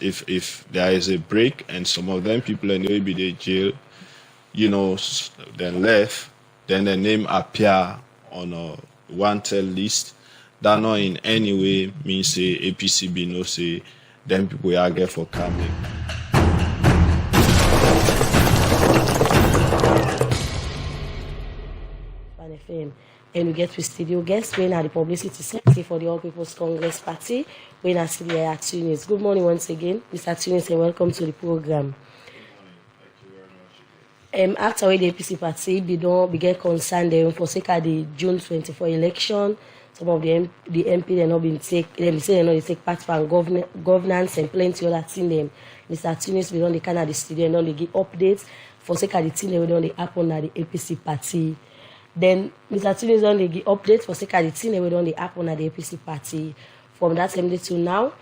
if there is a break and some of them people in the jail, then left, then the name appear on a wanted list, that not in any way means say APCB no say them people are get for coming. And we get to studio guests when at the publicity secretary for the All People's Congress Party, when I see the at Tunis. Good morning once again, Mr. Tunis, and welcome to the program. After the APC party, we get concerned for sake of the June 24 election. Some of the MP they not been take part from governance and plenty other thing them. Mr. Tunis, we don't the kind of the studio and don't they give updates for sake of the thing they don't happen at the APC party. Then Mr. Tunis don't they give updates for sake of the thing they don't happen at the APC party. From that time to now,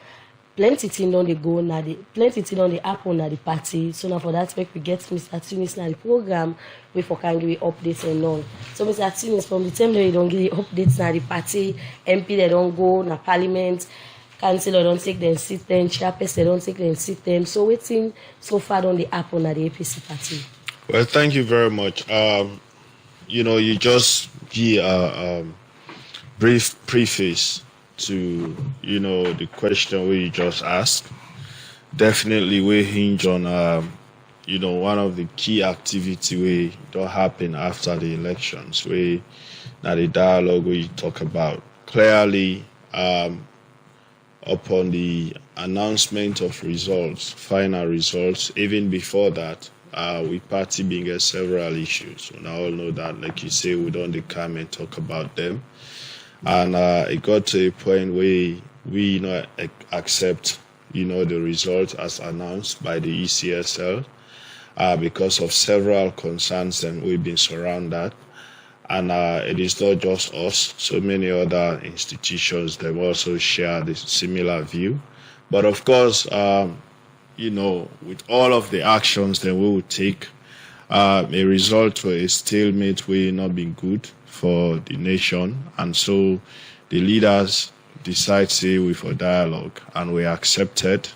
plenty thing don't they go na plenty thing don't they happen at the party. So now for that week we get Mr. Tunis na the program we for can give updates and all. So Mr. Tunis, from the time they don't give updates na the party, MP they don't go na parliament, councillor don't take them sit them, chairperson they don't take them sit them. So waiting so far don't they happen at the APC party. Well, thank you very much. You just give a brief preface to the question we just asked. Definitely we hinge on one of the key activity we don't happen after the elections, we now the dialogue we talk about clearly upon the announcement of results, final results. Even before that, we party being several issues. So now all know that, like you say, we don't come and talk about them. And it got to a point where we not accept, the result as announced by the ECSL because of several concerns and we've been surrounded. And it is not just us, so many other institutions, they also share the similar view. But of course, with all of the actions that we will take, a result for a stalemate will not be good for the nation. And so the leaders decide, say, with a dialogue, and we accepted.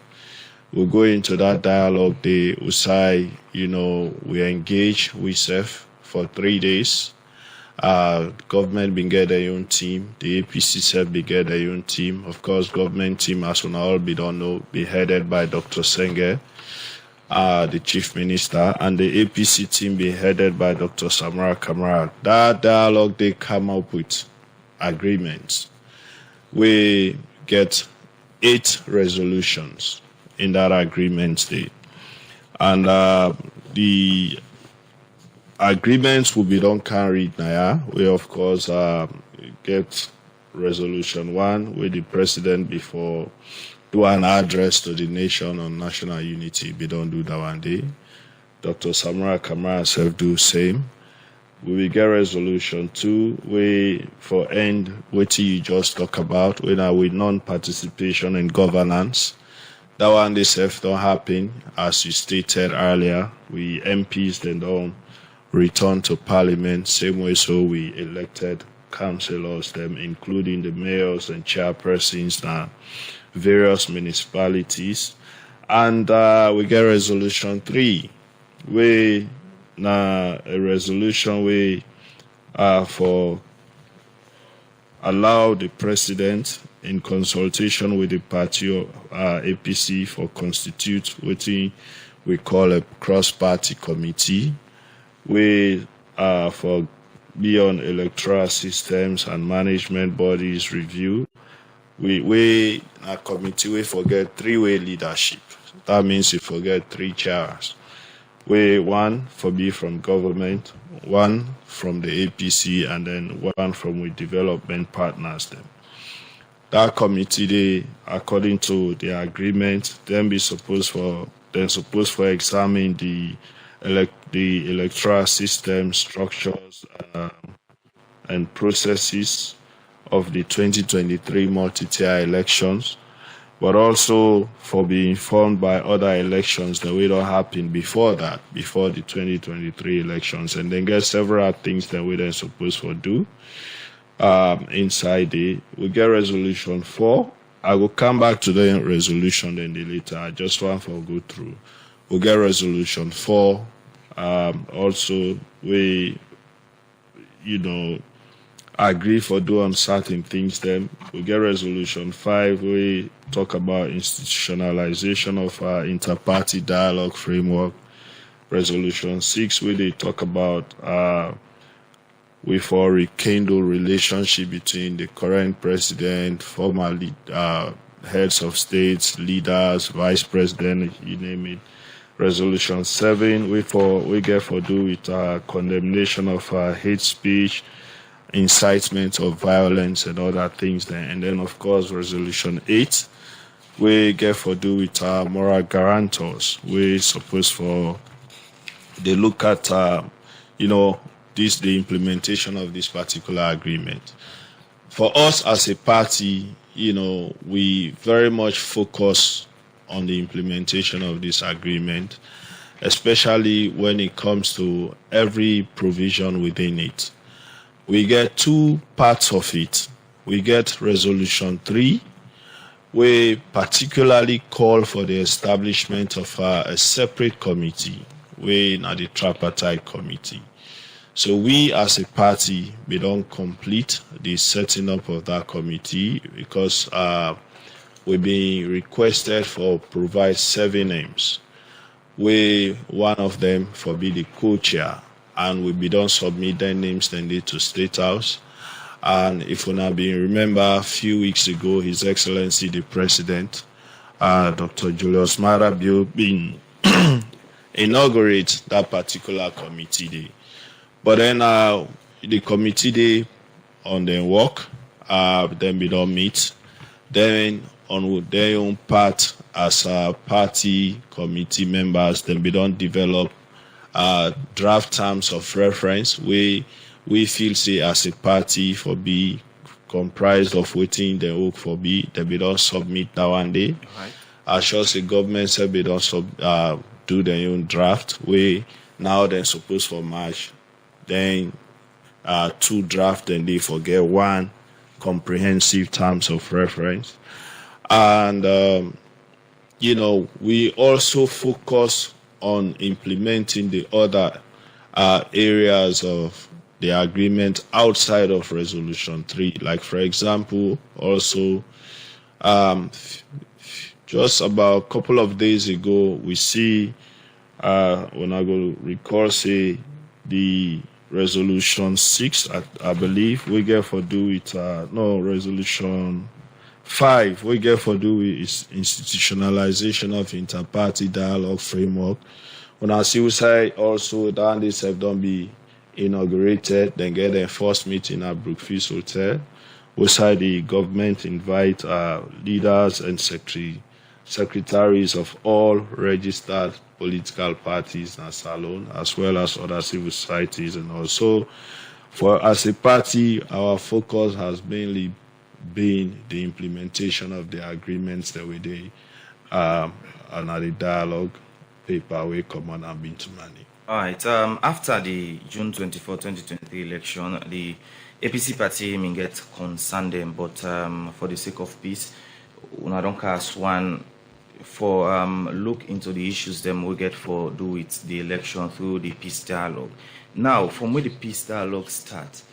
We'll go into that dialogue. They will say, we engage WISEF for 3 days. Government been get their own team. The APC self be get their own team. Of course, government team, as we all be don't know, be headed by Dr. Senge, the chief minister, and the APC team be headed by Dr. Samara Kamara. That dialogue, they come up with agreements. We get 8 resolutions in that agreement day. And the agreements will be done carried now. We of course get resolution 1 with the president before do an address to the nation on national unity. We don't do that one day. Dr. Samara Kamara self do same. We will get resolution 2 we for end what you just talk about with non-participation in governance. That one they self don't happen, as you stated earlier. We MPs then don't return to parliament, same way so we elected councillors, them including the mayors and chairpersons now various municipalities. And we get resolution 3 we now a resolution we for allow the president in consultation with the party APC for constitute what we call a cross-party committee. We for beyond electoral systems and management bodies review. We a committee we forget 3-way leadership. That means we forget 3 chairs. We 1 for be from government, 1 from the APC, and then 1 from with development partners. Them. That committee, they, according to the agreement, then supposed for examine the electoral system structures and processes of the 2023 multi-tier elections, but also for being informed by other elections that will not happen before that, before the 2023 elections, and then get several things that we then supposed to do inside we get resolution 4 I will come back to the resolution then later. I just want to go through. We'll get resolution 4. Also, we, agree for doing certain things. Then we get resolution 5. We talk about institutionalization of our inter-party dialogue framework. Resolution 6, where they talk about we for rekindle relationship between the current president, former heads of states, leaders, vice president, you name it. Resolution 7, we get for do with condemnation of hate speech, incitement of violence, and other things. And then, of course, resolution 8, we get for do with moral guarantors. We suppose for they look at the implementation of this particular agreement. For us as a party, we very much focus on the implementation of this agreement, especially when it comes to every provision within it. We get 2 parts of it. We get resolution 3. We particularly call for the establishment of a separate committee. We are the tripartite committee. So we as a party, we don't complete the setting up of that committee because we've been requested for provide 7 names. One of them for be the co-chair, and we don't submit their names then to State House. And if we not been remember, a few weeks ago, His Excellency the President, Dr. Julius Maada been inaugurate that particular committee day. But then the committee day on their work, then we don't meet. Then on their own part as party committee members, then we don't develop draft terms of reference. We feel say as a party for be comprised of waiting the work for be, then we don't submit that one day. Right. As sure the government said we don't do their own draft. We now then supposed for March, then 2 draft, then they forget 1 comprehensive terms of reference. And we also focus on implementing the other areas of the agreement outside of resolution 3. Like for example, also just about a couple of days ago, we see, when I go recall, say, the resolution 6, I believe, we get for do with, resolution 5, we get for do with is institutionalization of inter-party dialogue framework. When I see we say also that this have done be inaugurated, then get the first meeting at Brookfield Hotel. We say the government invite leaders and secretaries of all registered political parties in Salon, as well as other civil societies. And also, for as a party, our focus has mainly been the implementation of the agreements that we did and the dialogue paper we come on and been to money. All right. After the June 24, 2023 election, the APC party may get concerned them, but for the sake of peace, I don't cast one for look into the issues them we get for do with the election through the peace dialogue. Now, from where the peace dialogue starts,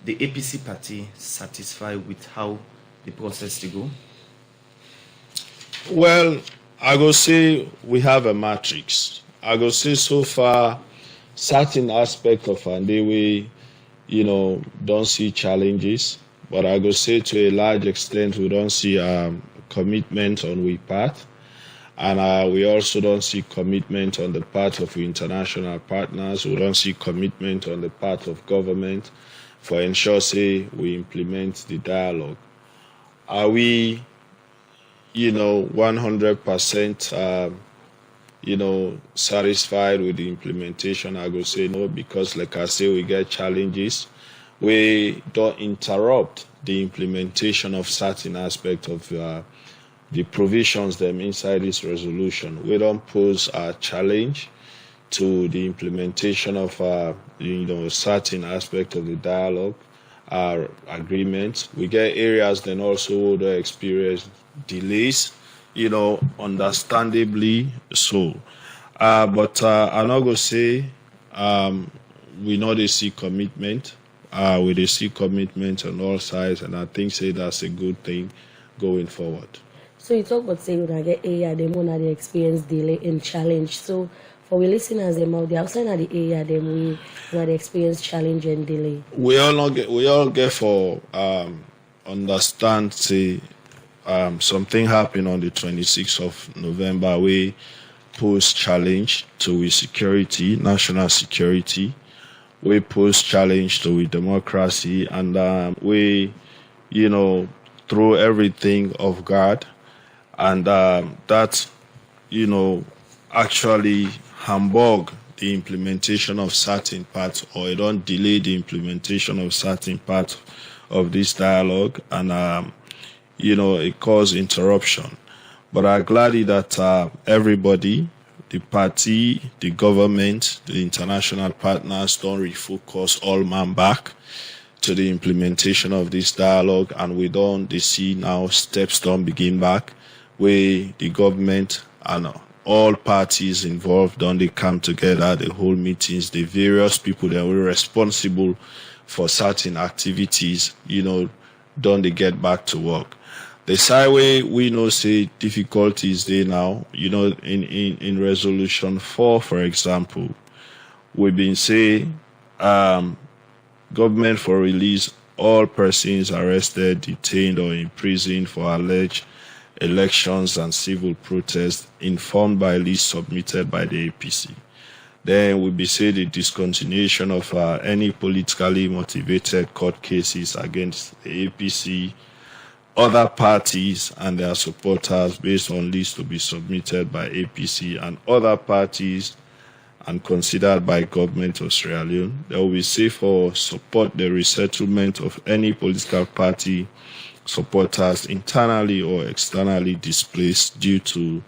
the APC party satisfied with how the process to go? Well, I go say we have a matrix. I go say so far, certain aspect of and we, don't see challenges. But I go say to a large extent, we don't see commitment on we part. And we also don't see commitment on the part of international partners. We don't see commitment on the part of government for ensure, say, we implement the dialogue. Are we, 100%, satisfied with the implementation? I go say no, because like I say, we get challenges. We don't interrupt the implementation of certain aspects of the provisions them inside this resolution. We don't pose a challenge to the implementation of certain aspect of the dialogue. agreement. We get areas then also that experience delays, understandably so. But I'm not going to say we know they see commitment. We see commitment on all sides, and I think say that's a good thing going forward. So you talk about say when I get area, them when they experience delay and challenge. So for we listeners them out there outside of the area, them we they experience challenge and delay. We all get for understand say something happened on the 26th of November. We pose challenge to we security, national security. We pose challenge to we democracy, and we throw everything off guard, and that actually hamburg the implementation of certain parts, or it don't delay the implementation of certain parts of this dialogue, and it caused interruption. But I'm glad that everybody, the party, the government, the international partners don't refocus all man back to the implementation of this dialogue, and we don't see now steps don't begin back where the government and all parties involved don't they come together, the whole meetings, the various people that were responsible for certain activities, don't they get back to work. The side way we know say difficulties there now, in resolution 4, for example, we've been saying government for release all persons arrested, detained, or imprisoned for alleged elections and civil protests informed by list submitted by the APC. Then we be say the discontinuation of any politically motivated court cases against the APC, other parties and their supporters based on lists to be submitted by APC and other parties and considered by government of Sierra Leone. They will be safe for support the resettlement of any political party supporters internally or externally displaced due to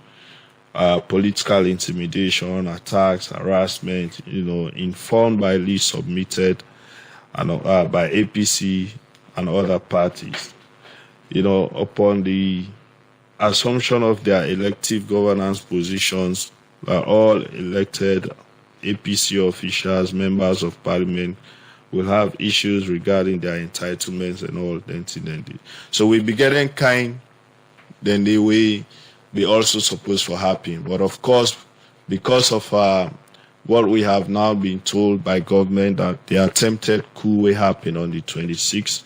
political intimidation, attacks, harassment, informed by lists submitted and by APC and other parties. Upon the assumption of their elective governance positions by all elected APC officials, members of parliament, will have issues regarding their entitlements and all that. So we be getting kind then the way we also supposed for happen. But of course, because of what we have now been told by government that the attempted coup will happen on the 26th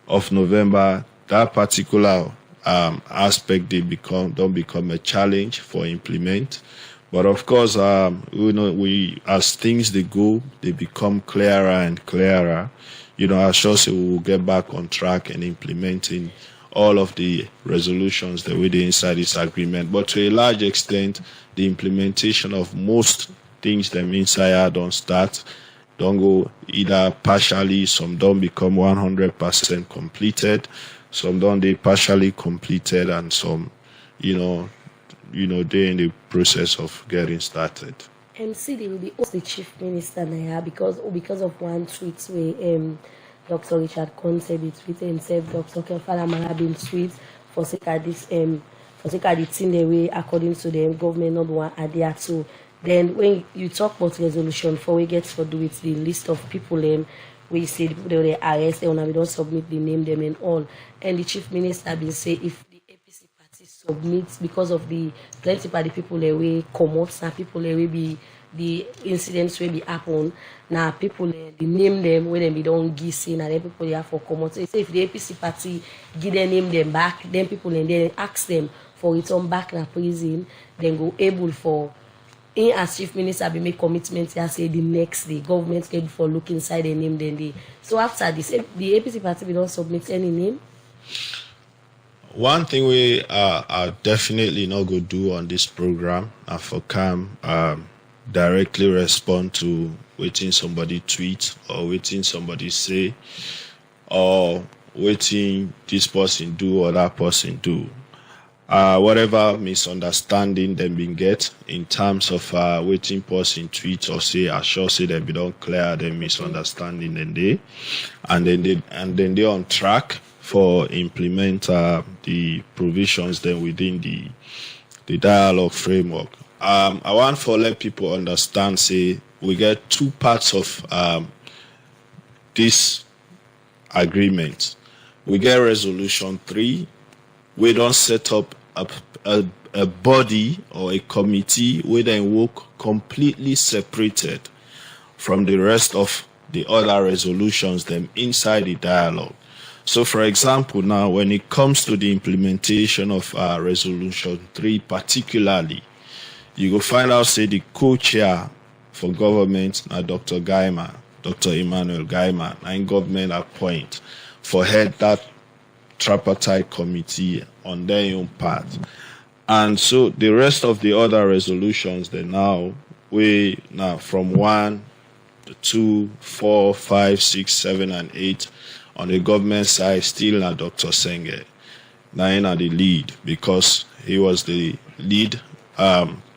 of November, that particular aspect don't become a challenge for implement. But of course, we as things they go, they become clearer and clearer. I sure say we will get back on track and implementing all of the resolutions that we did inside this agreement. But to a large extent, the implementation of most things them inside don't go either partially, some don't become 100% completed, some don't they partially completed, and some, they're in the process of getting started. MC will be also the chief minister now because of one tweet where Dr. Richard Conte tweeted himself, Dr. Kefala Marabin tweet for sake of this for sake of the thing the way according to the government not one adhere to. Then when you talk about resolution 4, we get to do with the list of people we say the people they arrest and we don't submit the name them and all. And the chief minister been say if the APC party submits because of the plenty of the people they will come up, some people they will be the incidents will be happen. Now people the name them when they don't give in and then people they have for come out. So if the APC party give their name them back, then people and then ask them for return back in prison, then go able for as chief minister be make commitments I say the next day government able for look inside the name then they. So after this the APC party will don't submit any name. One thing we are definitely not going to do on this program and for directly respond to waiting somebody tweet or waiting somebody say or waiting this person do or that person do. whatever misunderstanding them been get in terms of waiting person tweet or say I sure say them be don't clear the misunderstanding and then they on track for implement the provisions then within the dialogue framework. I want for let people understand say we get two parts of this agreement. We get resolution 3. We don't set up a body or a committee where they work completely separated from the rest of the other resolutions them inside the dialogue. So, for example, now when it comes to the implementation of resolution 3 particularly, you go find out say the co-chair for government now Dr. Emmanuel Gaiman, and government appoint for head that tripartite committee on their own part. And so the rest of the other resolutions, they now from 1, 2, 4, 5, 6, 7, and 8 on the government side, still now Dr. Senge. Now in the lead because he was the lead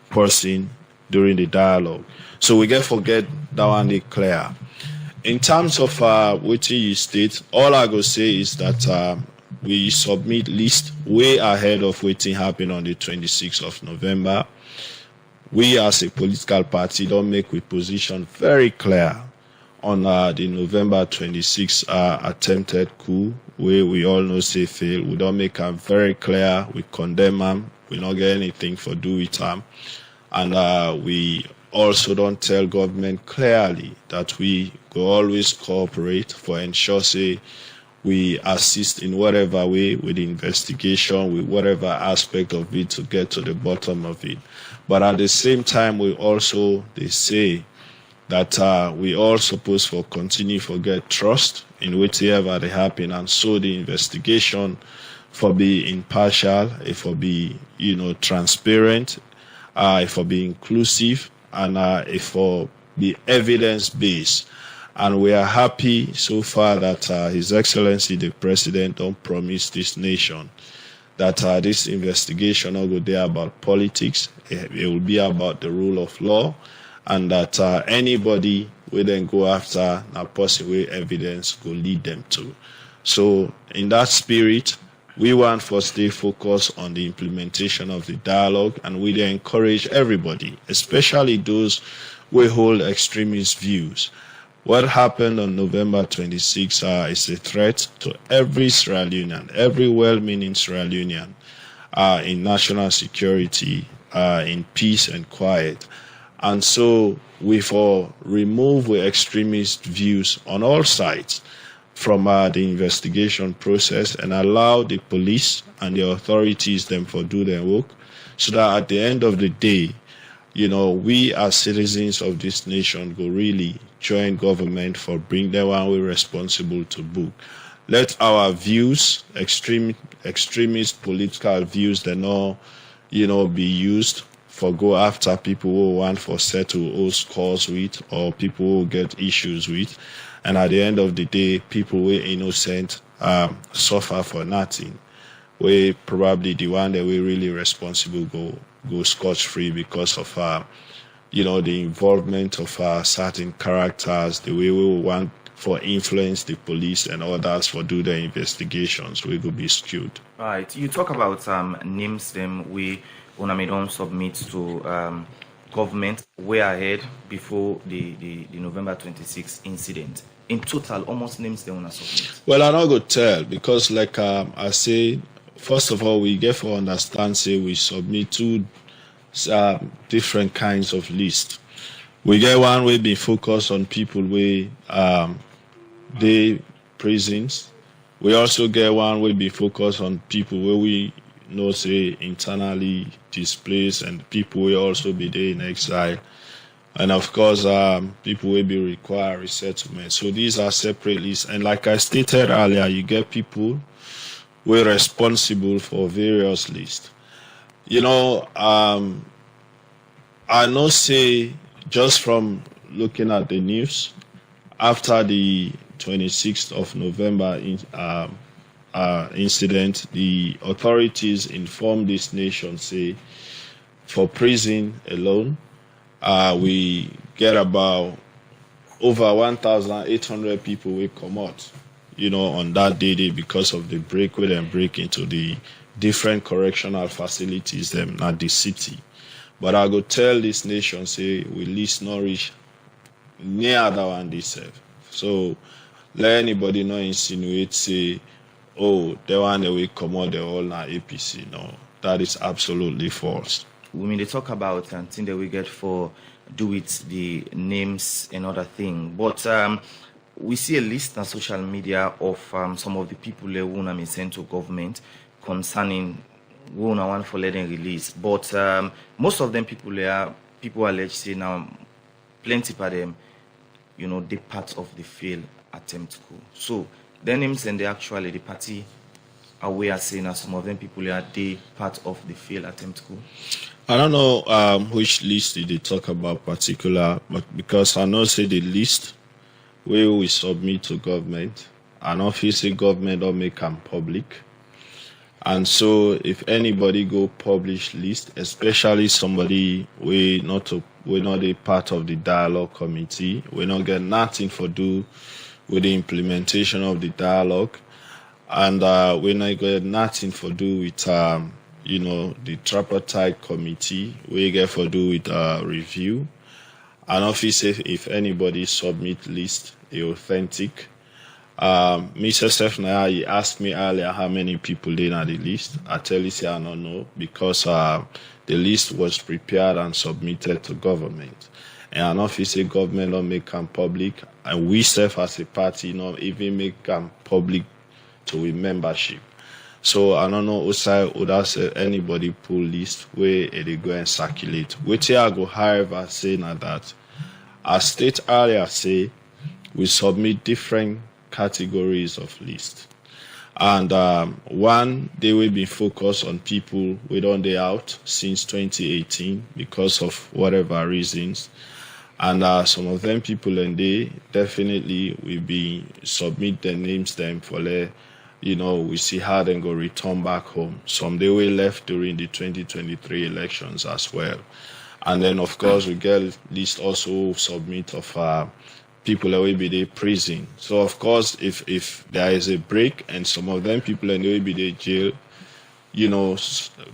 person during the dialogue. So we get forget that one is clear. In terms of what you state, all I go say is that we submit list way ahead of waiting happen on the 26th of November. We as a political party don't make we position very clear on the November 26th attempted coup, where we all know say fail. We don't make them very clear. We condemn them. We don't get anything for do with them. And we also don't tell government clearly that we go always cooperate for ensure say we assist in whatever way with the investigation, with whatever aspect of it to get to the bottom of it. But at the same time, they say that we all supposed for continue for get trust in whatever they happen, and so the investigation for be impartial, if for be transparent, if for be inclusive, and if for be evidence based. And we are happy so far that His Excellency the President don't promise this nation that this investigation will go there about politics. It will be about the rule of law, and that anybody will then go after a possible evidence will lead them to. So in that spirit, we want to stay focused on the implementation of the dialogue, and we then encourage everybody, especially those who hold extremist views. What happened on November 26 is a threat to every Sierra Leonean, every well-meaning Sierra Leonean in national security, in peace and quiet. And so we remove the extremist views on all sides from the investigation process and allow the police and the authorities them for do their work, so that at the end of the day, we as citizens of this nation go really join government for bring them one way responsible to book. Let our views, extremist political views, they not, be used for go after people who want for settle old scores with, or people who get issues with. And at the end of the day, people who are innocent suffer for nothing. We probably the one that we really responsible go scotch-free because of the involvement of certain characters, the way we want for influence the police and others for do the investigations, we could be skewed. Right. You talk about names them we don't submit to government way ahead before the November 26th incident. In total, almost names they want to submit. Well, I'm not going to tell because, like I say, first of all, we get for understand, say we submit two different kinds of list. We get one we be focused on people we they prisons. We also get one we be focused on people where we know say internally displaced, and people will also be there in exile. And of course, people will be require resettlement. So these are separate lists. And like I stated earlier, you get people who are responsible for various lists. I know say just from looking at the news, after the 26th of November incident, the authorities informed this nation, say, for prison alone, we get about over 1,800 people will come out, on that day because of the break where they break into the different correctional facilities them at the city. But I go tell this nation, say, we least not reach near that one they serve. So let anybody not insinuate, say, oh, the one that will come out, they all now APC. No, that is absolutely false. They talk about and think that we get for do with the names and other thing, but we see a list on social media of some of the people who want to send to government concerning who want for letting release. But most of them people allege say now plenty of them, they part of the failed attempt coup. So their names and actually the party are we are saying that some of them people are they part of the failed attempt coup. I don't know which list did they talk about particular, but because I know say the list where we submit to government, and obviously government don't make them public. And so if anybody go publish list, especially somebody we not a part of the dialogue committee, we not get nothing for do with the implementation of the dialogue, and we not get nothing for do with the tripartite committee, we get for do with review. And obviously, if anybody submit list, authentic. Mr. Sefnaya, he asked me earlier how many people they on the list. I tell you, say I don't know, because the list was prepared and submitted to government. And obviously, government don't make them public, and we self as a party not even make them public to a membership. So I don't know outside would say anybody pull list where they go and circulate. Which I go, however, say now that as state earlier say we submit different categories of list. And one, they will be focused on people we don't they out since 2018 because of whatever reasons. And some of them people and they definitely will be submit their names them for their we see how they go return back home. Some they were left during the 2023 elections as well. And then, of course, we get list also submit of people that will be in prison. So, of course, if there is a break and some of them people and they will be in jail,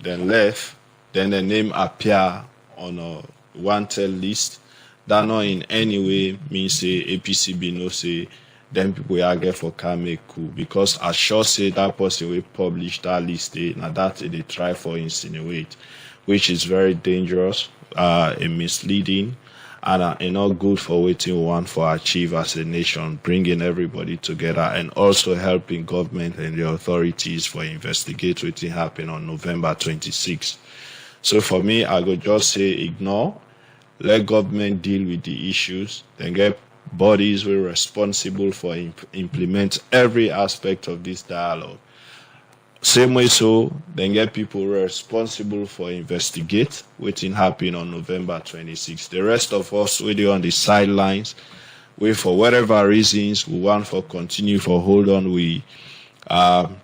then left, then the name appear on a wanted list. That not in any way means say APCB no say then people will get for Coup, because I sure say that person will publish that list. Now that they try for insinuate, which is very dangerous, and misleading, and not good for what we want for achieve as a nation, bringing everybody together and also helping government and the authorities for investigate what happened on November 26. So for me, I would just say ignore, let government deal with the issues, then get bodies were responsible for implement every aspect of this dialogue. Same way so, then get people responsible for investigate what happened on November 26th. The rest of us, we're on the sidelines, we for whatever reasons, we want for continue for hold on with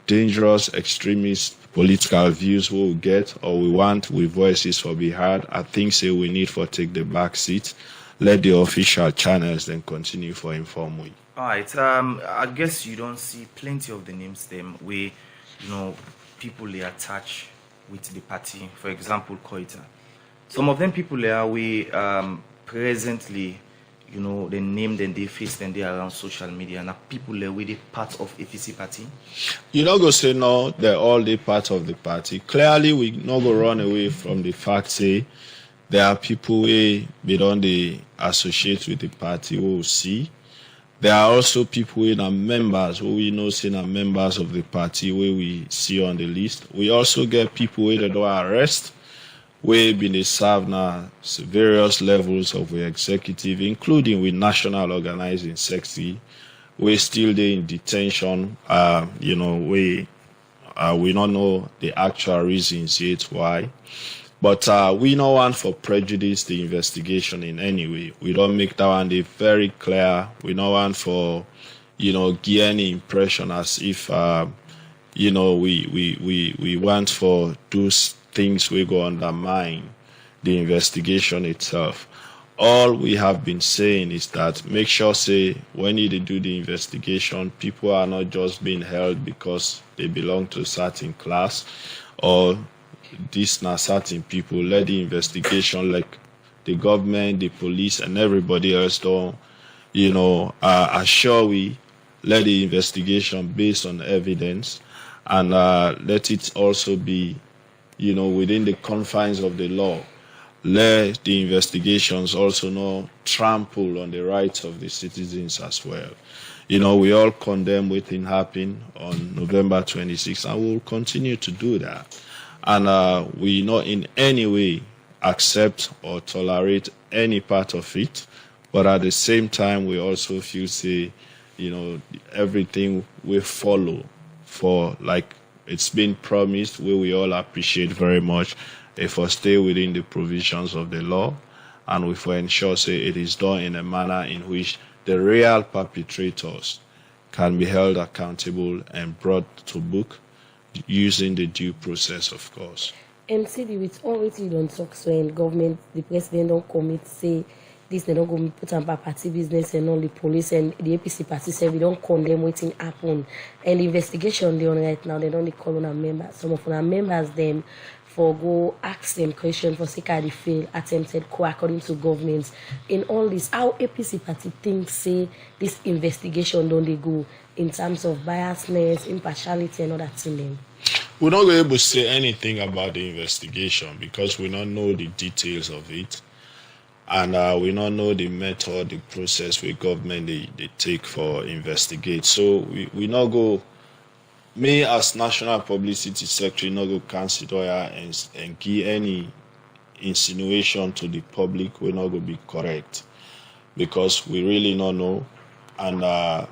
dangerous extremist political views we will get, or we want with voices for be heard. I think say we need for take the back seat. Let the official channels then continue for inform we. All right. I guess you don't see plenty of the names them where people they attach with the party. For example, Koita. Some of them people there we presently, they named and they faced and they are around social media. Now people there with the part of APC party. You not go say no, they're all the part of the party. Clearly, we not go run away from the fact say there are people who they don't they associate with the party who will see. There are also people who are members who we know say are members of the party where we see on the list. We also get people who they don't arrest, where been served now various levels of the executive, including with national organizing sector, we still there in detention. We don't know the actual reasons yet why. But we don't want for prejudice the investigation in any way. We don't make that one very clear. We don't want for, give any impression as if, we want for those things we go undermine the investigation itself. All we have been saying is that make sure, say, when you do the investigation, people are not just being held because they belong to a certain class or these not certain people. Let the investigation, like the government, the police, and everybody else don't, assure we let the investigation based on evidence, and let it also be, within the confines of the law. Let the investigations also not trample on the rights of the citizens as well. We all condemn what happened on November 26th, and we'll continue to do that. And we not in any way accept or tolerate any part of it, but at the same time, we also feel, say, everything we follow for, like it's been promised, we all appreciate very much if we stay within the provisions of the law, and if we ensure, say, it is done in a manner in which the real perpetrators can be held accountable and brought to book using the due process, of course. MCD, with all what you don't talk, so in government, the president don't commit, say, this they don't go put on party business, and all the police and the APC party say we don't condemn waiting happen. And the investigation they on right now, they don't call on our members. Some of our members them for go ask them question for say they fail attempted coup according to governments. In all this, how APC party thinks, say, this investigation don't they go in terms of biasness, impartiality, and all that in them? We're not able to say anything about the investigation because we don't know the details of it. And we don't know the method, the process with government they take for investigate. So we not go, me as National Publicity Secretary, not go consider and give any insinuation to the public. We're not going to be correct because we really not know. And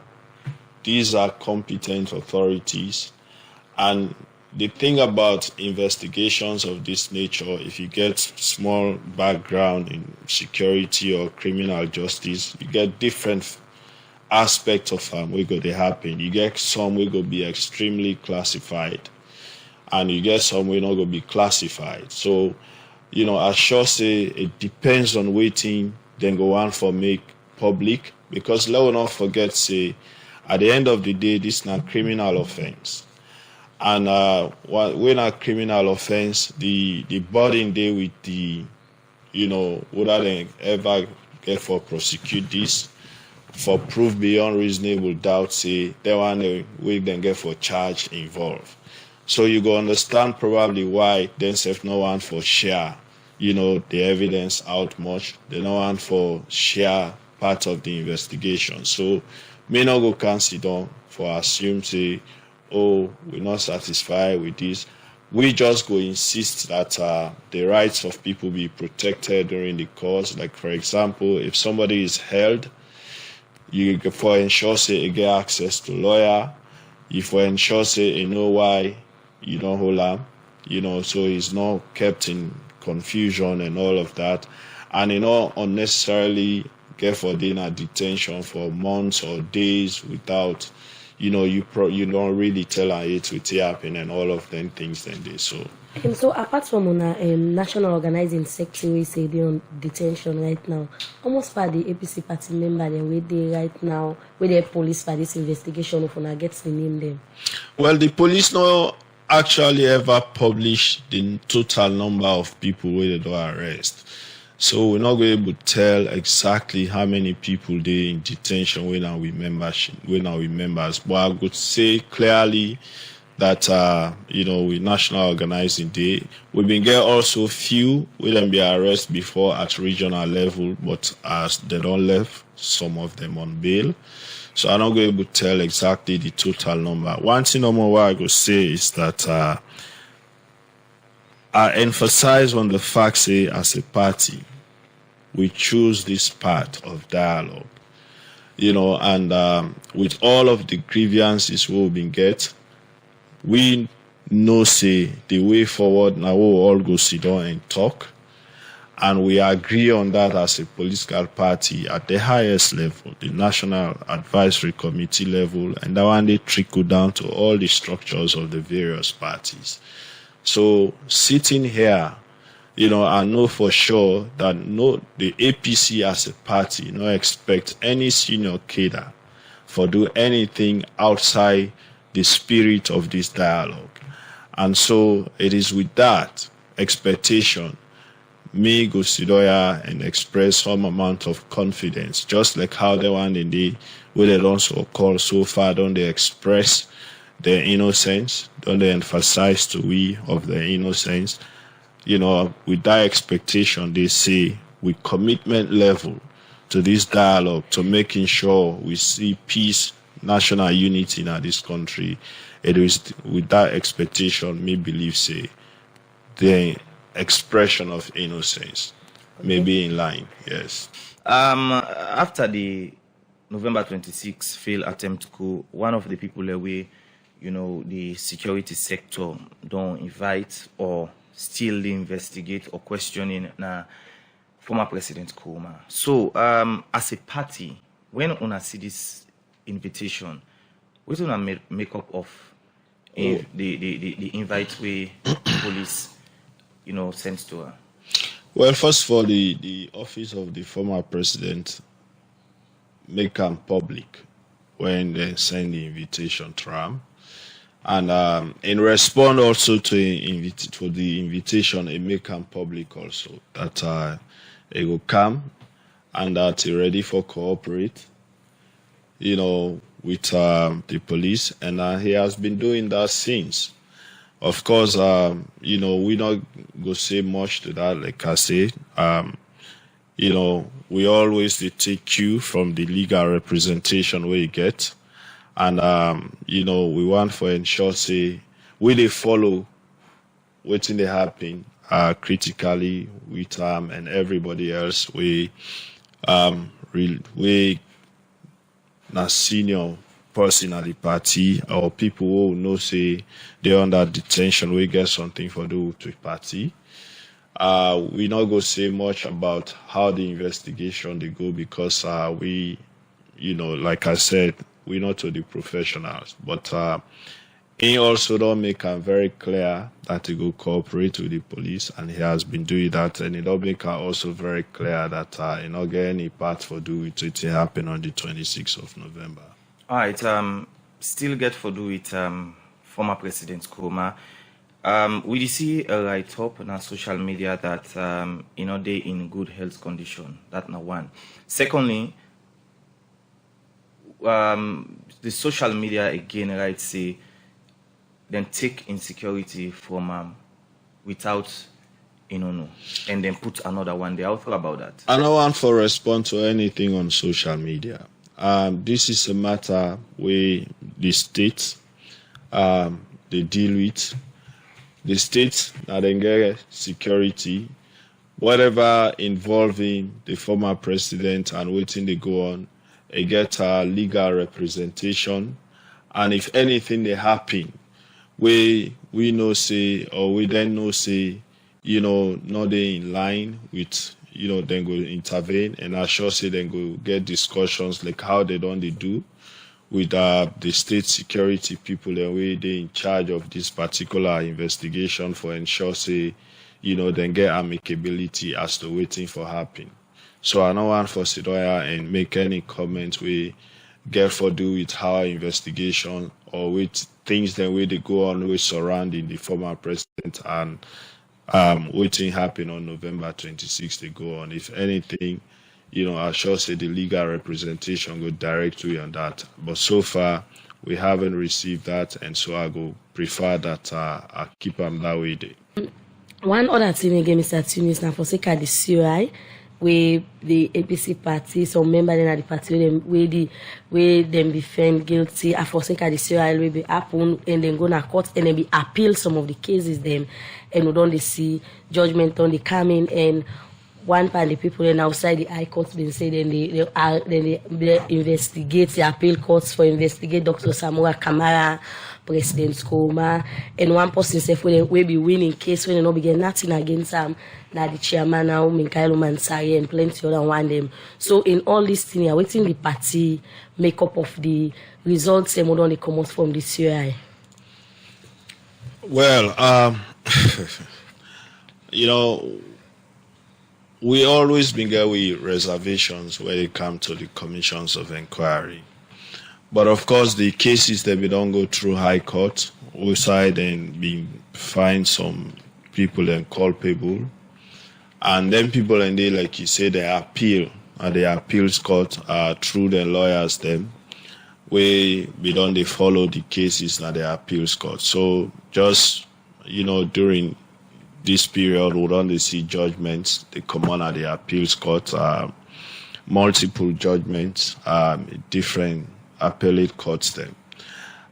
these are competent authorities. And the thing about investigations of this nature, if you get small background in security or criminal justice, you get different aspects of them we go to happen. You get some we go be extremely classified, and you get some we not go be classified. So, I sure say it depends on waiting, then go on for make public, because let us not forget, say, at the end of the day, this is not criminal offense. And when a criminal offense, the burden there with the, whether they ever get for prosecute this, for proof beyond reasonable doubt, say, they want to we then get for charge involved. So you go understand probably why themselves no one for share, the evidence out much. They no one for share part of the investigation. So may not go consider for assume, say, oh, we're not satisfied with this. We just go insist that the rights of people be protected during the course. Like, for example, if somebody is held, you for ensure, say, you get access to lawyer. If for ensure, say, you know why you don't hold him, so he's not kept in confusion and all of that. And, unnecessarily get for dinner detention for months or days without, you don't really tell her it will happen and all of them things then they so. And so apart from on national organizing sector, we say they on detention right now. Almost for the APC party member then where they right now, where they police for this investigation of when I get the name them. Well, the police no actually ever publish the total number of people where they do arrest. So we're not going to tell exactly how many people they in detention when are we members. But I would say clearly that with National Organizing Day, we've been getting also few will them be arrested before at regional level, but as they don't left some of them on bail. So I'm not going to tell exactly the total number. One thing more I could say is that I emphasize on the fact, say, as a party, we choose this path of dialogue, and with all of the grievances we've been get, we know, say, the way forward now we'll all go sit down and talk, And we agree on that as a political party at the highest level, the National Advisory Committee level, and that one they trickle down to all the structures of the various parties. So sitting here, I know for sure that the APC as a party no expect any senior cadre for do anything outside the spirit of this dialogue. And so it is with that expectation me go Sidoya and express some amount of confidence, just like how the one in the way they also call so far, don't they express their innocence, don't they emphasize to we of their innocence, with that expectation they say with commitment level to this dialogue, to making sure we see peace, national unity in this country. It is with that expectation me believe say the expression of innocence may be in line. Yes. After the November 26 failed attempt coup, one of the people away, the security sector don't invite or still investigate or questioning former President Kuma. So, as a party, when una see this invitation, what una make up of the invite way police sent to her? Well, first of all, the office of the former president make them public when they send the invitation to him. And in response also to the invitation, it make them public also that it will come and that he ready for cooperate, with the police. And he has been doing that since. Of course, we not go say much to that. Like I say, we always take cue from the legal representation we get, and we want for ensure say we they follow what's in the happen critically with and everybody else. We na senior person at the party or people who know say they're under detention, we get something for do to the party. We not go say much about how the investigation they go because we, like I said, we not to the professionals. But he also don't make it very clear that he go cooperate with the police, and he has been doing that. And he don't make it also very clear that he not get any part for do it. It happen on the 26th of November. All right, still get for do with former President Kuma. We see a write-up on our social media that, they in good health condition. That's not one. Secondly, the social media again, right, say, then take insecurity from without, and then put another one there. How thought about that? I don't want to respond to anything on social media. This is a matter where the state they deal with. The state that they get security, whatever involving the former president and waiting they go on, they get legal representation. And if anything they happen, we know say, or we then know say, not they in line with, then go intervene, and I sure say then go get discussions like how they do with the state security people, the way they in charge of this particular investigation for ensure say, then get amicability as to waiting for happen. So I don't want for Sidoya and make any comments we get for do with how investigation or with things the way they go on with surrounding the former president and waiting happen on November 26th they go on. If anything, I sure say the legal representation go directly on that. But so far we haven't received that, and so I go prefer that I keep them that way there. One other thing again, Mr. Tunis, now for sake of the CRI, where the APC party, some members in the party, where them be found guilty, and for sake of the CRI will be happen, and then go to court, and then be appeal some of the cases them, and we don't see judgment on the coming, and one part the people then outside the High Court they say then they investigate the appeal courts for investigate Dr. Samora Kamara, President Skoma, and one person say for them will be winning case when they no begin nothing against them. Now the chairman now Minkaelo Mansari and plenty other one them. So in all this thing, you're waiting the party makeup of the results them don't they come out from the CI. Well, you know, we always been there with reservations when it comes to the commissions of inquiry. But of course, the cases that we don't go through High Court, we side and find some people and culpable. And then people and they, like you say, they appeal at the appeals court through the lawyers them. We don't they follow the cases at the appeals court. So just, you know, during this period, we don't see judgments. They come on at the appeals court, multiple judgments, different appellate courts. Then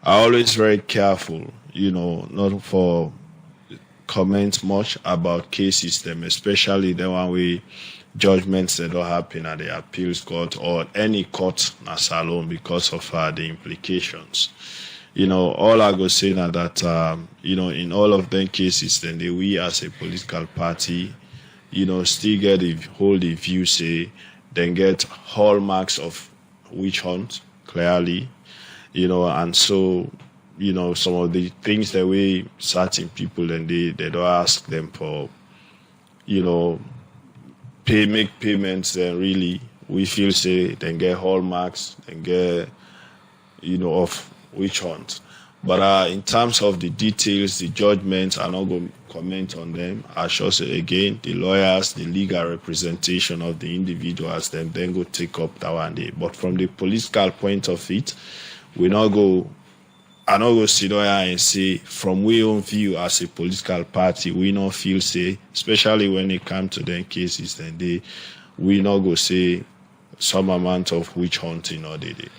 I'm always very careful, you know, not for comment much about cases them, especially the one with judgments that don't happen at the appeals court or any court as alone because of the implications. You know, all I go say now that, you know, in all of them cases, then we as a political party, you know, still get hold the view, say, then get hallmarks of witch hunt, clearly, you know, and so, you know, some of the things that we certain people, and they don't ask them for, you know, make payments, then really, we feel, say, then get hallmarks, then get, you know, of witch hunt. But in terms of the details, the judgments, I'm not going to comment on them. I shall say again, the lawyers, the legal representation of the individuals, then go take up that one day. But from the political point of it, I not go sit there and say, from we own view as a political party, we not feel, say, especially when it comes to them cases, then we not go say some amount of witch hunting or they did.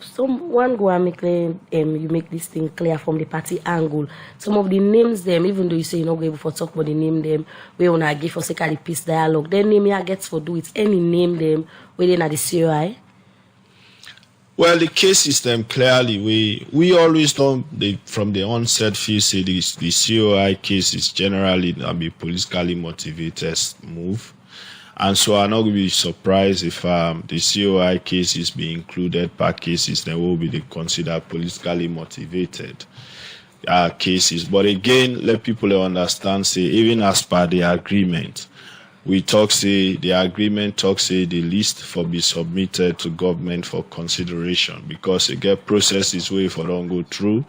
Someone go and make you make this thing clear from the party angle. Some of the names them, even though you say you're not going to talk about the name them, we wanna give for sake of the peace dialogue. Then name I gets for do it any name them within at the COI. Well, the case system clearly we always don't from the onset feel say the COI case is generally a politically motivated move. And so I'm not going to be surprised if the COI cases be included per cases, then will be considered politically motivated cases. But again, let people understand, say, even as per the agreement, we talk, say, the agreement talks, say, the list for be submitted to government for consideration, because it get processes where if I don't go through,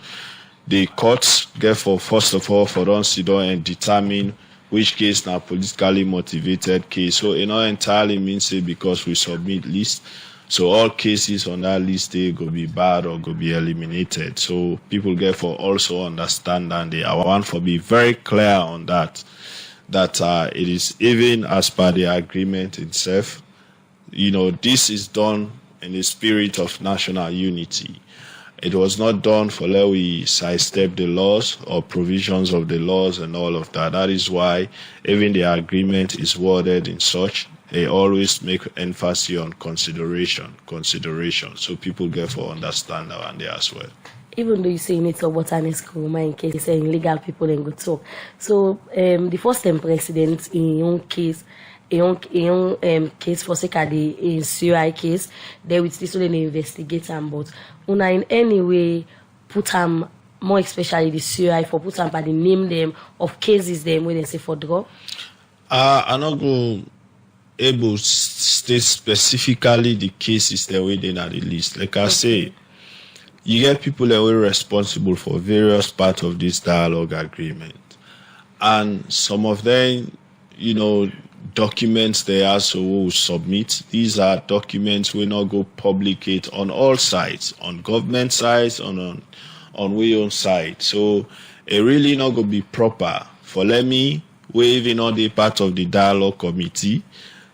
the courts get for, first of all, for don't sit down and determine which case now politically motivated case. So it not entirely means say because we submit list, so all cases on that list they go be bad or go be eliminated. So people get for also understand, and I want to be very clear on that it is even as per the agreement itself, you know, this is done in the spirit of national unity. It was not done for let we sidestep the laws or provisions of the laws and all of that. That is why even the agreement is worded in such. They always make emphasis on consideration. So people get for understand that one there as well. Even though you say you need to talk about school, in case you say legal people and good talk. So the first time president in your case, case for sake of the COI case, they will still investigate them, but una in any way put them more, especially the COI, for put them by the name them of cases them when they say for draw. I'm not going able to state specifically the cases that we did at the list. Like I say, you get people that were responsible for various parts of this dialogue agreement, and some of them, you know, documents they also will submit. These are documents we not go publicate on all sides, on government sides, on we own side. So it really not go be proper for we even not the part of the dialogue committee.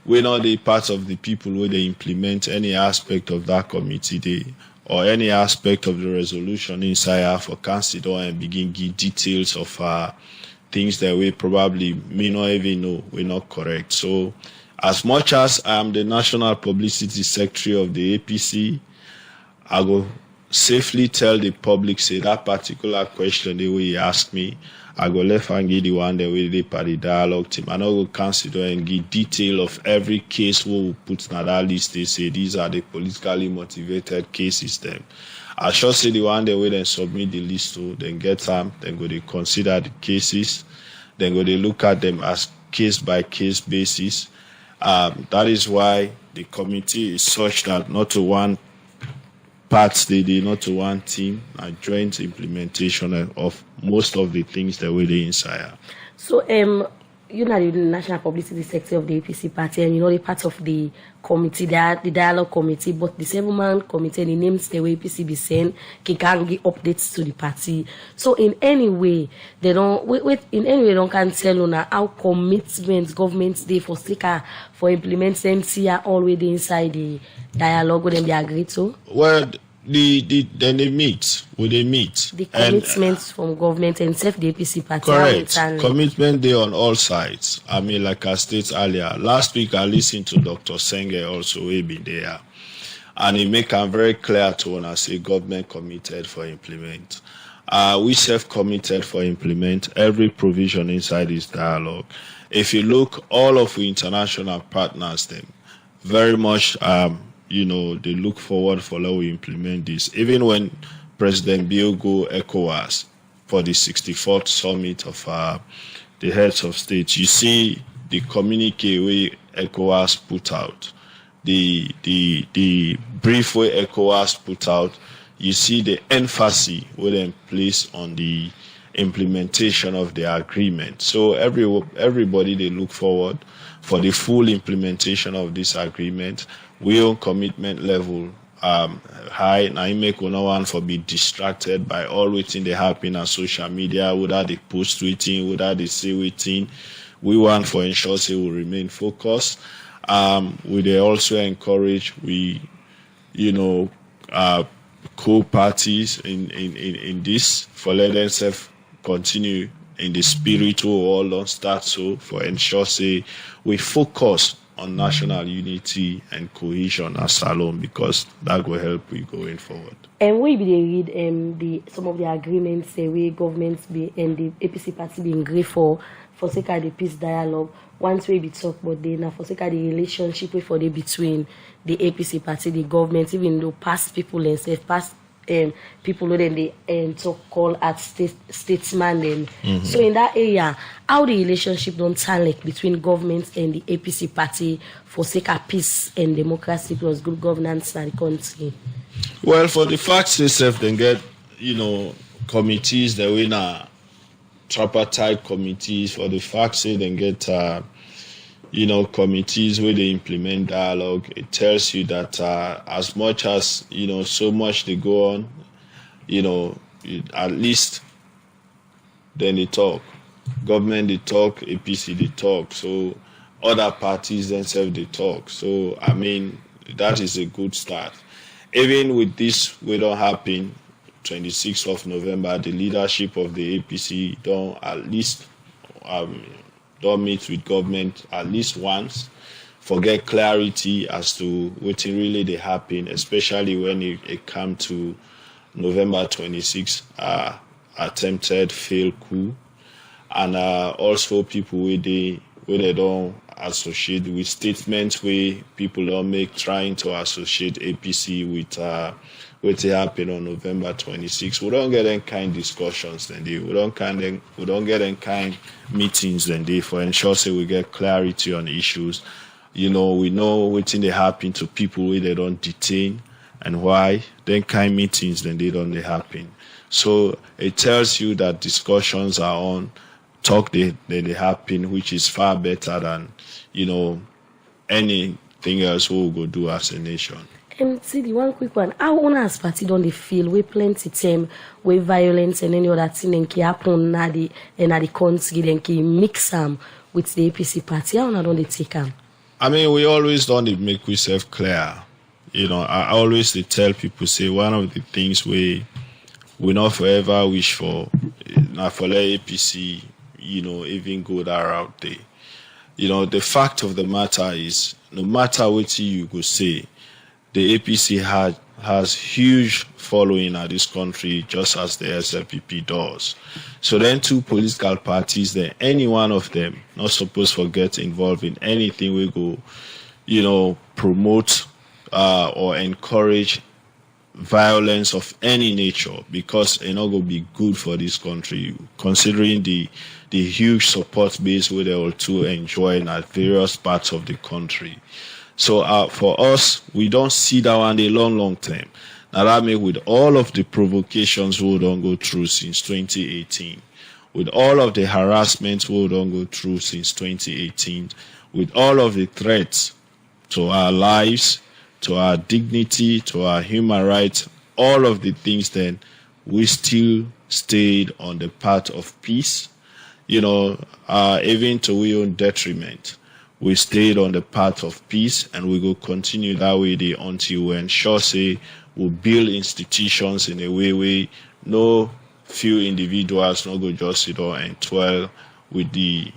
We're not the part of the people where they implement any aspect of that committee or any aspect of the resolution inside for consider and begin give details of things that we probably may not even know we're not correct. So as much as I'm the National Publicity Secretary of the APC, I will safely tell the public, say that particular question the way he asked me, I go left and give the one the way they part the dialogue team. And I go consider and give detail of every case we will put on that list. They say these are the politically motivated cases. Them, I shall say the one the way they submit the list to, then get them, then go they consider the cases, then go they look at them as case by case basis. That is why the committee is such that not to one parts they did, not to one team, a joint implementation of most of the things that were there inside. So, you know, the National Publicity Secretary of the APC party, and you know, the part of the committee, the dialogue committee, but the 7-man committee, the names the way APC be saying, can give updates to the party. So, in any way, they don't, in any way, they don't can tell on how commitments governments they for sticker for implementing MCR all the way inside the dialogue with them they agree to. Well, then they meet. Will they meet? The commitments from government and self the APC party. Correct. Commitment there on all sides. I mean, like I stated earlier, last week I listened to Dr. Senge also, he been there. And he make it very clear to when I say government committed for implement. We self-committed for implement every provision inside this dialogue. If you look, all of the international partners, them very much, you know, they look forward for how we implement this. Even when President Bill go ECOWAS for the 64th summit of the heads of state, you see the communique way ECOWAS put out, the brief way ECOWAS put out, you see the emphasis where they place on the implementation of the agreement. So everybody, they look forward for the full implementation of this agreement. We own commitment level high. Now you make no one for be distracted by all waiting they happen on social media, whether they post tweeting, whether they say waiting. We want for ensure they will remain focused. We they also encourage co-parties in this for let themselves continue in the spirit we all don't start so for ensure say we focus on national unity and cohesion as alone, because that will help we going forward. And we be read some of the agreements we governments be and the APC party being agree for sake of the peace dialogue. Once we be talk about now for sake of the relationship for the between the APC party, the government, even though past people and say past people who then they talk call at statesman then. Mm-hmm. So in that area, how the relationship don't turn like between government and the APC party for sake of peace and democracy plus good governance in the country? Well, for the facts themselves, then get committees that we na tripartite committees. For the facts, they then get committees where they implement dialogue. It tells you that as much as so much they go on, at least then they talk. Government they talk, APC they talk. So other parties themselves they talk. So I mean that is a good start. Even with this, we don't happen. 26th of November, the leadership of the APC don't at least don't meet with government at least once for get clarity as to what really they happen, especially when it come to November 26th attempted failed coup, and also people where they don't associate with statements where people don't make trying to associate APC with what happened on November 26th. We don't get any kind discussions then they. We don't get any kind meetings then they for ensure say we get clarity on issues. We know what they happen to people where they don't detain and why. Then kind meetings then they don't happen. So it tells you that discussions are on, talk they happen, which is far better than anything else we will go do as a nation. See the one quick one. How owners party don't they feel we plenty time with violence and any other thing and can happen na the country then can mix them with the APC party? How don't they take them? I mean, we always don't make ourselves clear. I always tell people say one of the things we not forever wish for not for let APC even go that route there. The fact of the matter is, no matter what you go say, the APC has huge following at this country, just as the SLPP does. So then two political parties, then any one of them not supposed to get involved in anything we go, promote or encourage violence of any nature, because it's not going to be good for this country, considering the huge support base where they all two enjoy at various parts of the country. So for us, we don't see that one in the long term. Now that make with all of the provocations we don't go through since 2018, with all of the harassment we don't go through since 2018, with all of the threats to our lives, to our dignity, to our human rights, all of the things, then we still stayed on the path of peace, even to our own detriment. We stayed on the path of peace, and we will continue that way until we ensure, we build institutions in a way where no few individuals not go just sit down and twirl with the,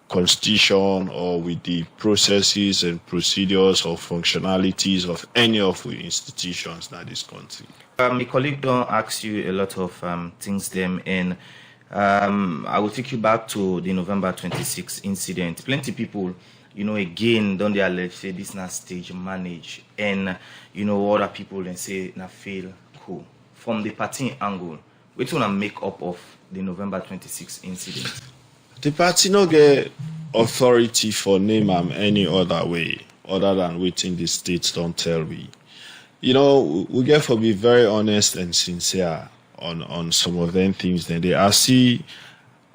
constitution or with the processes and procedures or functionalities of any of the institutions in this country. My colleague don't ask you a lot of things them, and I will take you back to the November 26 incident. Plenty people, again, don't they allege say this na stage manage, and other people then say na fail coup. From the party angle, which wanna make up of the November 26 incident? The party no get authority for name am any other way other than waiting the states don't tell we. We get for be very honest and sincere on some of them things. Then I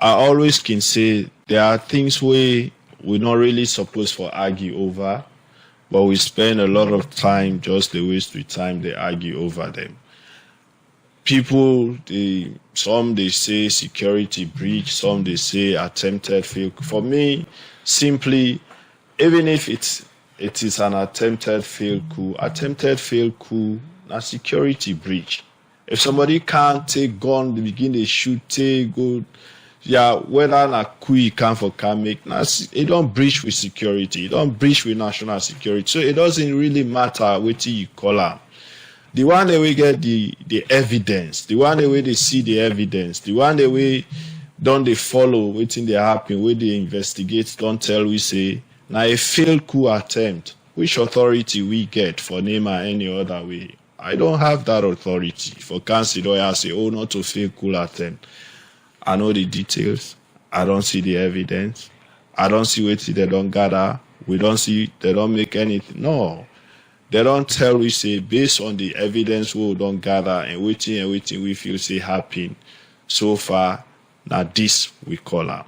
always can say there are things we're not really supposed to argue over, but we spend a lot of time just the waste with time they argue over them. People, some they say security breach, some they say attempted fail. For me, simply, even if it is an attempted fail coup, a security breach. If somebody can't take gun, they begin to shoot, go, whether na coup he can make, it don't breach with security, it don't breach with national security. So it doesn't really matter what you call them. The one that we get the evidence, the one that way they see the evidence, the one that we don't they follow waiting they happen, where they investigate, don't tell we say, now a failed coup attempt, which authority we get for name or any other way? I don't have that authority for consider I say, not to fail coup attempt. I know the details. I don't see the evidence. I don't see what they don't gather. We don't see, they don't make anything. No. They don't tell we say based on the evidence we don't gather and waiting we feel say happen so far. Now this we call out.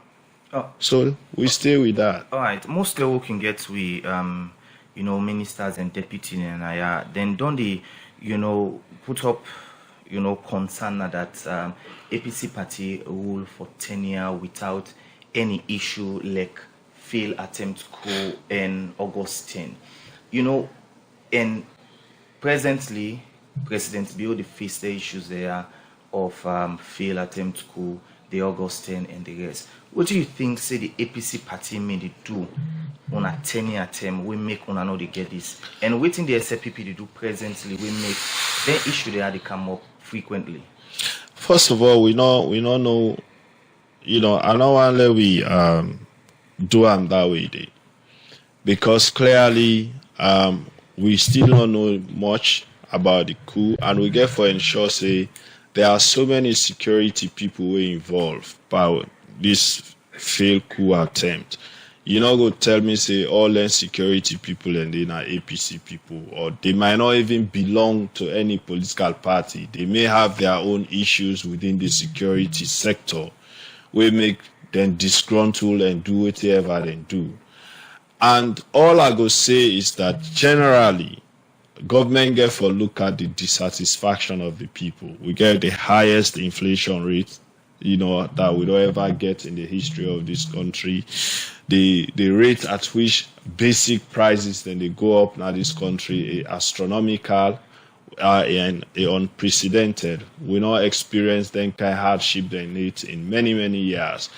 Oh. So we stay with that. All right. Most level can get ministers and deputy and then don't they, put up, concern that APC party rule for 10 years without any issue like failed attempt coup in August 10. And presently, President Bill faced the issues there of failed attempt coup, the August 10 and the rest. What do you think, say, the APC party made it do on a 10-year term? We make on another get this. And waiting the SLPP to do presently, we make the issue there they come up frequently. First of all, we don't know, I don't want to let we do them that way, because clearly, we still don't know much about the coup, and we get for ensure say there are so many security people who are involved by this failed coup attempt. You not go tell me say all them security people and then are APC people, or they might not even belong to any political party. They may have their own issues within the security sector, we make them disgruntled and do whatever they do. And all I go say is that generally, government get for look at the dissatisfaction of the people. We get the highest inflation rate, that we don't ever get in the history of this country. The rate at which basic prices then they go up now this country is astronomical. unprecedented. We not experience them kind of hardship they need in many, many years.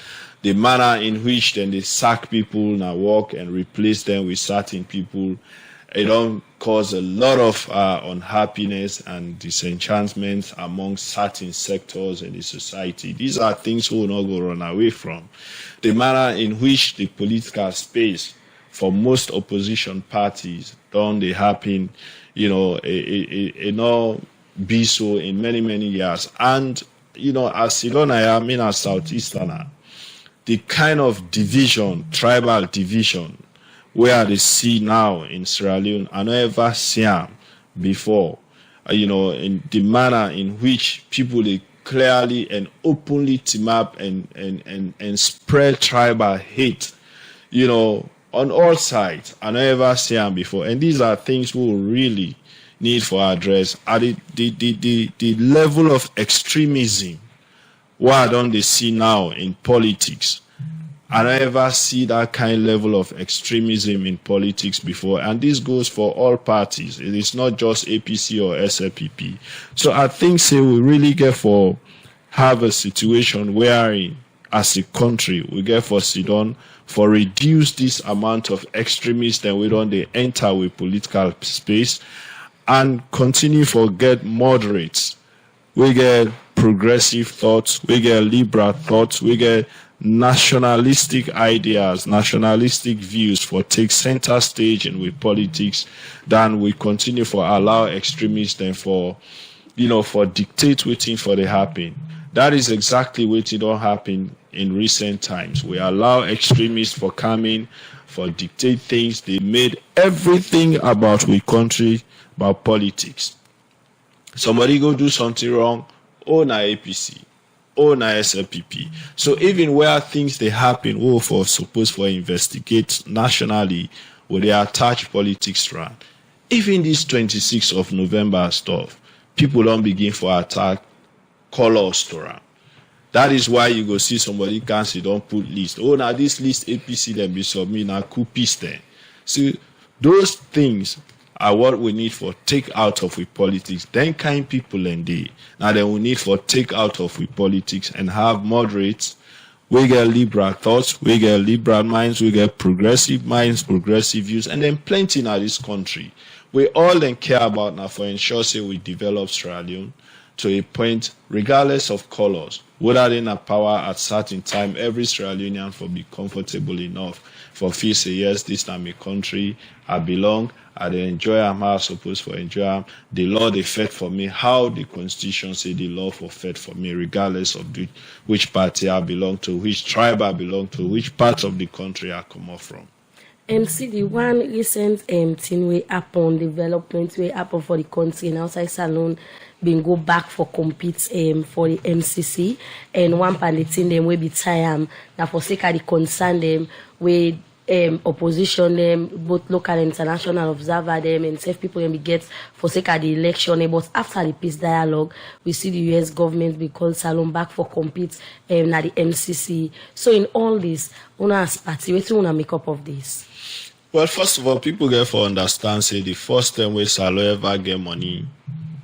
The manner in which then they sack people now work and replace them with certain people, it don't cause a lot of unhappiness and disenchantment among certain sectors in the society. These are things we will not go run away from. The manner in which the political space for most opposition parties don't they happen, it not be so in many, many years. And, as Silona, I mean as Southeasterner, the kind of division, tribal division, where they see now in Sierra Leone, I never see them before. In the manner in which people they clearly and openly team up and spread tribal hate, on all sides. I never see them before. And these are things we really need for address. At the level of extremism, what don't they see now in politics? I never see that kind of level of extremism in politics before. And this goes for all parties. It is not just APC or SLPP. So I think, we really get for have a situation wherein, as a country, we get for sit down for reduce this amount of extremists that we don't they enter with political space and continue for get moderates. We get progressive thoughts, we get liberal thoughts, we get nationalistic ideas, nationalistic views for take center stage in with politics, than we continue for allow extremists and for dictate waiting for the happen. That is exactly what it don't happen in recent times. We allow extremists for coming, for dictate things. They made everything about we country about politics. Somebody go do something wrong, na APC, na SLPP. So even where things they happen, for supposed for investigate nationally, where they attach politics around. Even this 26th of November stuff, people don't begin for attack colors to around. That is why you go see somebody cancel, don't put list. Now this list APC then be submit now Coup piece then. See, those things are what we need for take out of with politics. Then kind people and they. Now then we need for take out of with politics and have moderates. We get liberal thoughts, we get liberal minds, we get progressive minds, progressive views, and then plenty in this country. We all then care about now for ensure say we develop Sierra Leone to a point, regardless of colors, whether they have power at certain time, every Sierra Leonean for be comfortable enough for feel say, yes, this time my country, I belong, I enjoy am how I supposed for enjoy am. The law they fed for me, how the constitution say the law for fed for me, regardless of which party I belong to, which tribe I belong to, which part of the country I come off from. See the one recent thing we happen, development we happen for the country and outside Salon being go back for compete for the MCC, and one pan the thing them we be time now for sake of the concern them we opposition them, both local and international observer them, and safe people can be get for sake of the election. But after the peace dialogue, we see the US government be called Salon back for compete na the MCC. So in all this, una as party, what you wanna make up of this? Well, first of all, people get for understand say the first time we Salon ever get money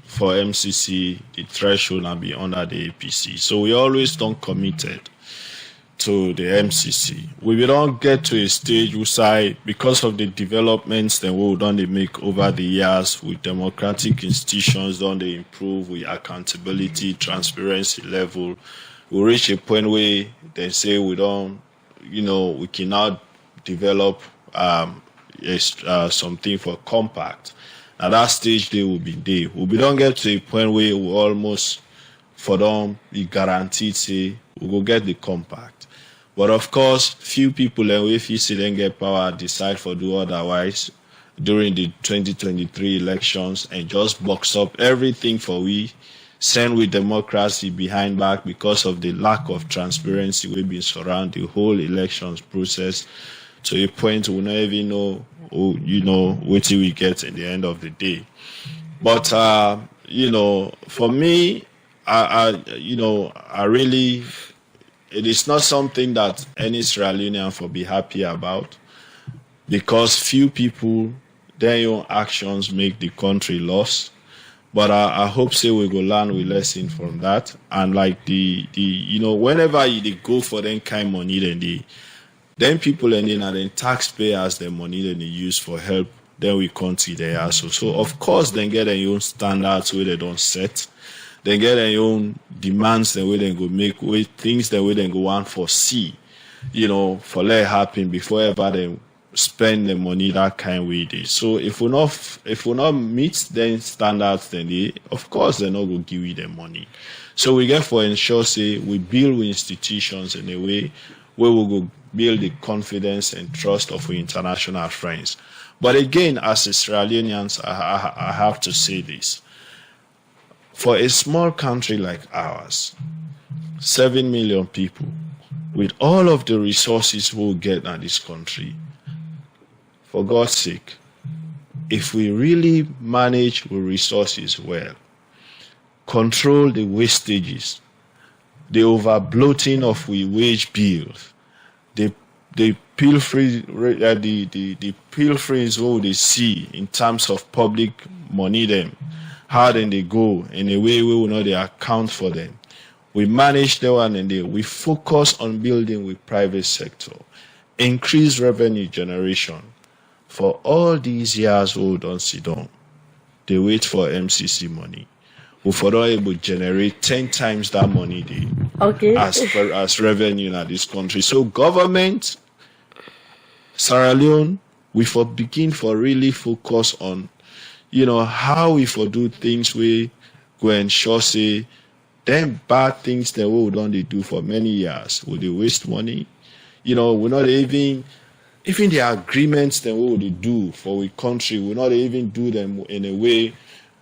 for MCC, the threshold will be under the APC. So we always don't committed to the MCC. We don't get to a stage where say, because of the developments that we done make over the years with democratic institutions, don't they improve with accountability, transparency level, we reach a point where they say we don't, we cannot develop something for compact. At that stage, they will be there. We don't get to a point where we almost, for them, be guaranteed, say, we will get the compact. But of course, few people, and if you see them get power, decide for do otherwise during the 2023 elections and just box up everything for we, send with democracy behind back because of the lack of transparency we've been surround the whole elections process to a point we don't even know, what we get in the end of the day. But, for me, I really, it is not something that any Sierra Leonean for be happy about, because few people, their own actions make the country lost. But I hope say we go learn we lesson from that. And like the whenever you dey go for them kind money, then people and then taxpayers the money that they use for help, then we country they are so of course they get their own standards where they don't set. They get their own demands the way they go make way things the way they go on foresee, for let happen before ever they spend the money that kind way they. So if we not meet them standards, then they of course they're not gonna give you the money. So we get for ensure say we build institutions in a way where we go build the confidence and trust of our international friends. But again, as Australians, I have to say this. For a small country like ours, 7 million people, with all of the resources we'll get in this country, for God's sake, if we really manage our resources well, control the wastages, the over-bloating of we wage bills, the pilferings what they see in terms of public money them, how then they go in a way we will not they account for them. We manage the one and we focus on building with private sector, increase revenue generation. For all these years we don't sit down, they wait for MCC money. We for not able to generate 10 times that money as revenue in this country. So government, Sierra Leone, we for begin for really focus on, how we for do things we go ensure say them bad things that we don't they do for many years. Will they waste money? We're not even the agreements that we would do for we country, we not even do them in a way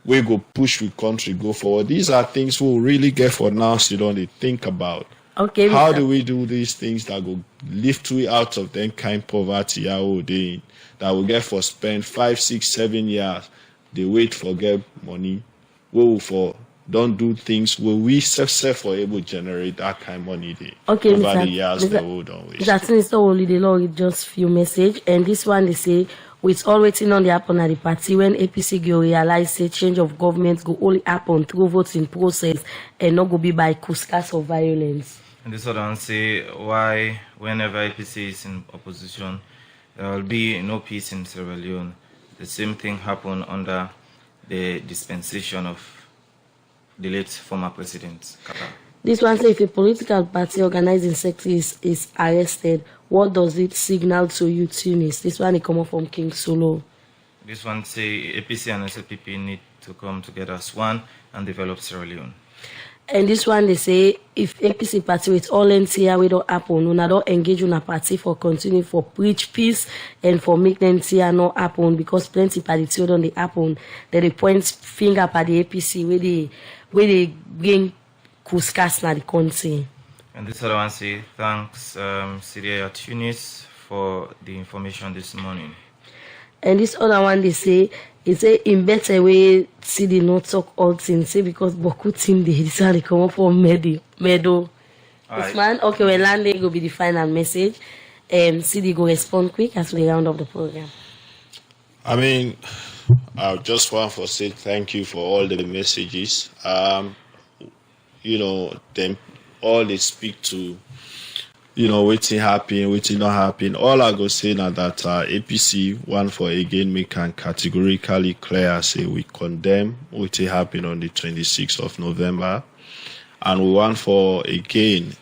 we go push we country go forward. These are things we'll really get for now, so don't they think about. Okay. How do we do these things that go lift we out of them kind poverty that we get for spend 5, 6, 7 years. They wait for get money. We will for don't do things where we self for able to generate that kind of money over the years they will don't waste. That is not only the law, it just few message. And this one they say with all waiting on the happen at the party when APC go realize say change of government go only happen through voting process and not go be by couscous or violence. And this other one say why whenever APC is in opposition there will be no peace in Sierra Leone. The same thing happened under the dispensation of the late former president Kaba. This one says if a political party organizing sector is arrested, what does it signal to you, Tunis? This one is coming from King Solo. This one say APC and SLPP need to come together as one and develop Sierra Leone. And this one they say if APC party with all NTR we don't happen, we don't engage in a party for continue for preach peace and for make NTR not happen because plenty party don't they happen. Then they point finger at the APC where they bring couscous na the country. And this other one say thanks Syria Tunis for the information this morning. And this other one they say in better way see the not talk all things say because Boku team they decide to come up for medo. This man okay well land go be the final message. CD go respond quick as we round up the program. I mean, I just want to say thank you for all the messages. Them all they speak to, waiting happen, waiting not happen. All I go say now that APC one for again we can categorically clear say we condemn waiting happen on the 26th of November, and we want for again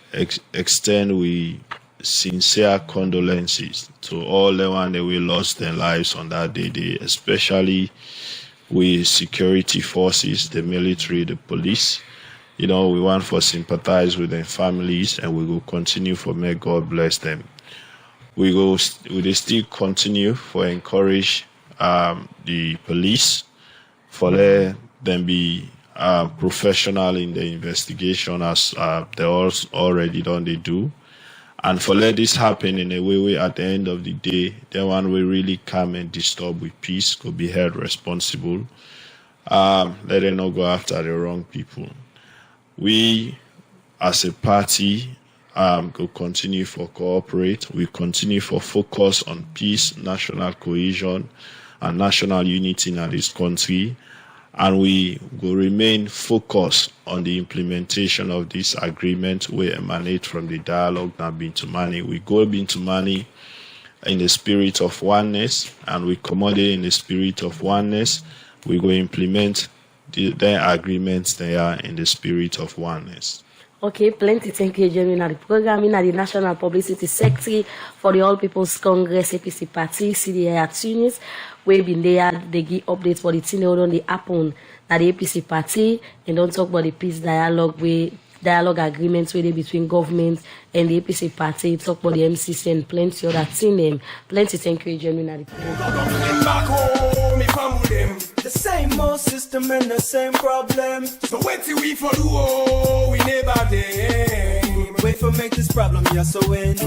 extend we sincere condolences to all the one that we lost their lives on that day, especially with security forces, the military, the police. We want for sympathize with their families, and we will continue for may God bless them. We will still continue for encourage the police for let them be professional in the investigation as they already done they do. And for let this happen in a way at the end of the day, the one we really come and disturb with peace could be held responsible. Let them not go after the wrong people. We, as a party, will continue for cooperate. We continue for focus on peace, national cohesion, and national unity in this country. and we will remain focused on the implementation of this agreement we emanate from the dialogue now Bintumani. We go Bintumani in the spirit of oneness, and we accommodate in the spirit of oneness. We will implement their agreements there in the spirit of oneness. Okay, plenty. Thank you, Jeremy. Now the program in the National Publicity Secretary for the All People's Congress APC Party, CDA at Tunis. We been there, they give updates for the thing they on the happen at the APC Party, and don't talk about the peace dialogue agreements with between government and the APC Party. Talk about the MCC and plenty other thing. Plenty. Thank you, Jeremy. The same old system and the same problem. So wait till we for do, we never did. Wait for make this problem, yeah, so when.